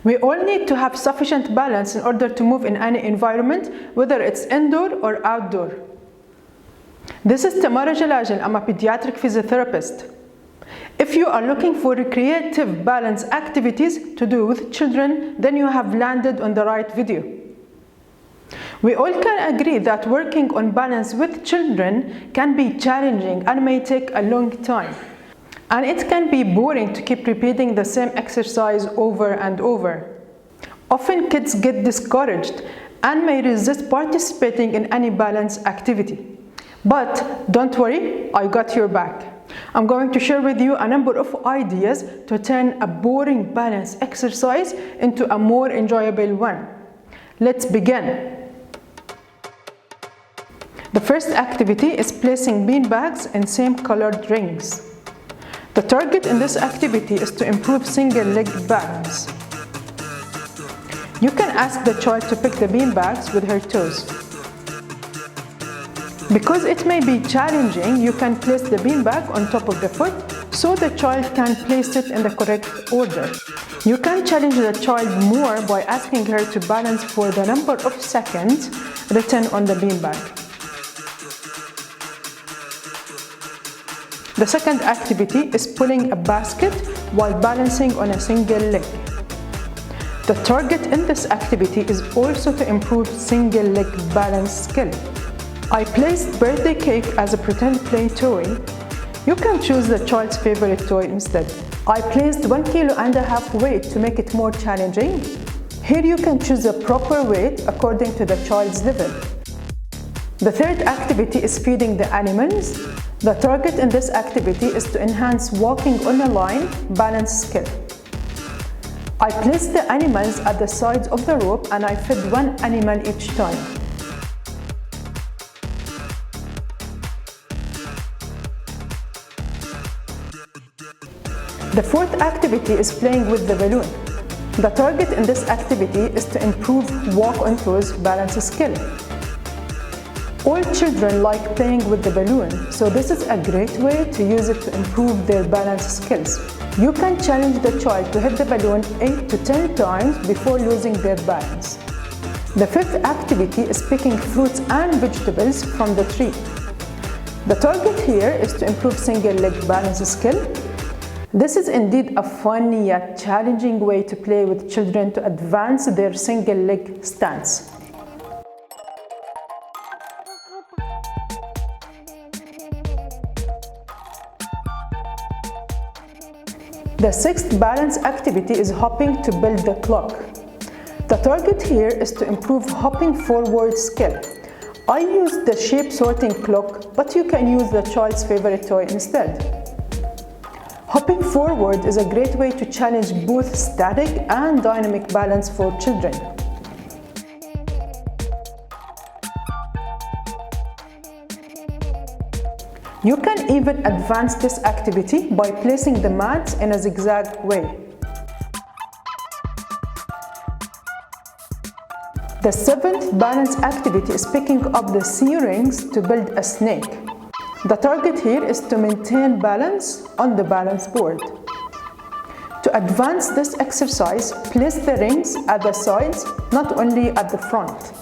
We all need to have sufficient balance in order to move in any environment, whether it's indoor or outdoor. This is Tamara Jalajel. I'm a pediatric physiotherapist. If you are looking for recreative balance activities to do with children, then you have landed on the right video. We all can agree that working on balance with children can be challenging and may take a long time. And it can be boring to keep repeating the same exercise over and over. Often kids get discouraged and may resist participating in any balance activity. But don't worry, I got your back. I'm going to share with you a number of ideas to turn a boring balance exercise into a more enjoyable one. Let's begin. The first activity is placing beanbags in same colored rings. The target in this activity is to improve single leg balance. You can ask the child to pick the beanbags with her toes. Because it may be challenging, you can place the beanbag on top of the foot so the child can place it in the correct order. You can challenge the child more by asking her to balance for the number of seconds written on the beanbag. The second activity is pulling a basket while balancing on a single leg. The target in this activity is also to improve single leg balance skill. I placed birthday cake as a pretend play toy. You can choose the child's favorite toy instead. I placed 1.5 kg weight to make it more challenging. Here you can choose the proper weight according to the child's level. The third activity is feeding the animals. The target in this activity is to enhance walking on a line balance skill. I placed the animals at the sides of the rope and I fed one animal each time. The fourth activity is playing with the balloon. The target in this activity is to improve walk on toes balance skill. All children like playing with the balloon, so this is a great way to use it to improve their balance skills. You can challenge the child to hit the balloon 8 to 10 times before losing their balance. The fifth activity is picking fruits and vegetables from the tree. The target here is to improve single leg balance skill. This is indeed a fun yet challenging way to play with children to advance their single leg stance. The sixth balance activity is hopping to build the clock. The target here is to improve hopping forward skill. I used the shape sorting clock, but you can use the child's favorite toy instead. Hopping forward is a great way to challenge both static and dynamic balance for children. You can even advance this activity by placing the mats in a zigzag way. The seventh balance activity is picking up the C-rings to build a snake. The target here is to maintain balance on the balance board. To advance this exercise, place the rings at the sides, not only at the front.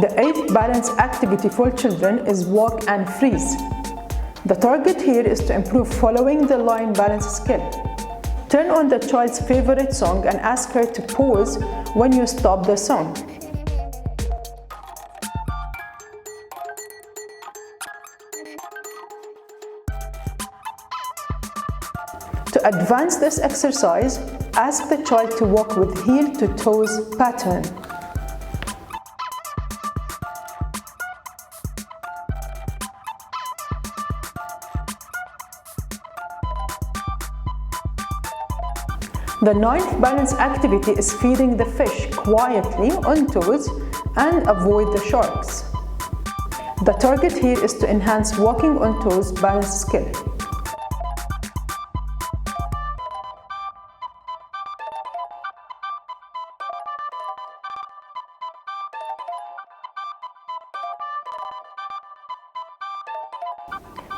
The eighth balance activity for children is walk and freeze. The target here is to improve following the line balance skill. Turn on the child's favorite song and ask her to pause when you stop the song. To advance this exercise, ask the child to walk with heel to toes pattern. The ninth balance activity is feeding the fish quietly on toes and avoid the sharks. The target here is to enhance walking on toes balance skill.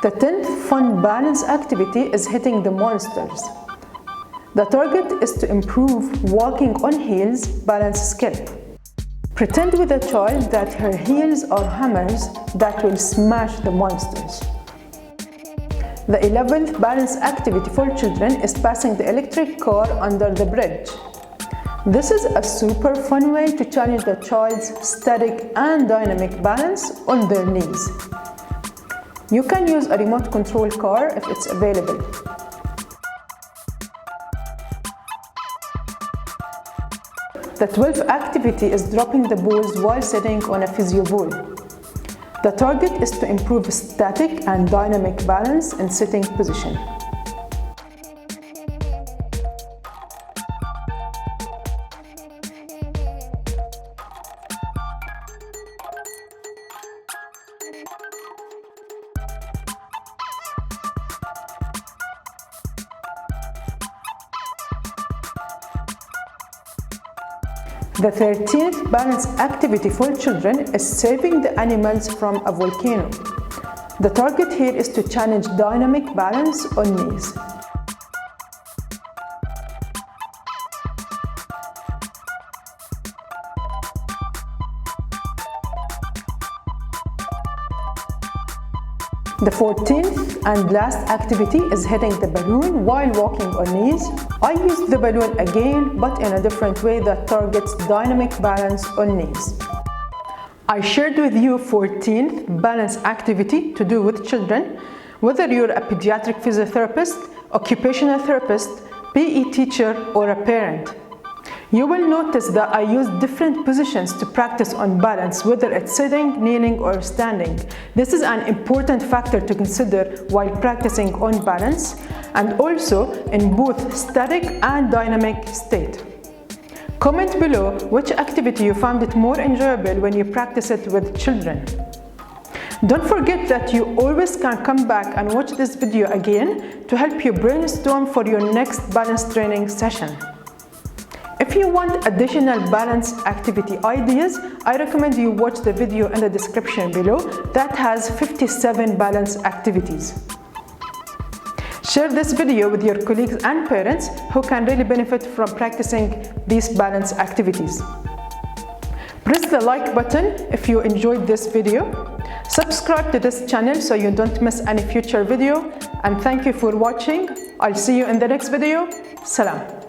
The 10th fun balance activity is hitting the monsters. The target is to improve walking on heels balance skill. Pretend with a child that her heels are hammers that will smash the monsters. The 11th balance activity for children is passing the electric car under the bridge. This is a super fun way to challenge the child's static and dynamic balance on their knees. You can use a remote control car if it's available. The 12th activity is dropping the balls while sitting on a physio ball. The target is to improve static and dynamic balance in sitting position. The 13th balance activity for children is saving the animals from a volcano. The target here is to challenge dynamic balance on knees. The 14th and last activity is hitting the balloon while walking on knees. I used the balloon again, but in a different way that targets dynamic balance on knees. I shared with you 14th balance activity to do with children, whether you're a pediatric physiotherapist, occupational therapist, PE teacher, or a parent. You will notice that I use different positions to practice on balance, whether it's sitting, kneeling, or standing. This is an important factor to consider while practicing on balance, and also in both static and dynamic state. Comment below which activity you found it more enjoyable when you practice it with children. Don't forget that you always can come back and watch this video again to help you brainstorm for your next balance training session. If you want additional balance activity ideas, I recommend you watch the video in the description below that has 57 balance activities. Share this video with your colleagues and parents who can really benefit from practicing these balance activities. Press the like button if you enjoyed this video. Subscribe to this channel so you don't miss any future video. And thank you for watching. I'll see you in the next video. Salam.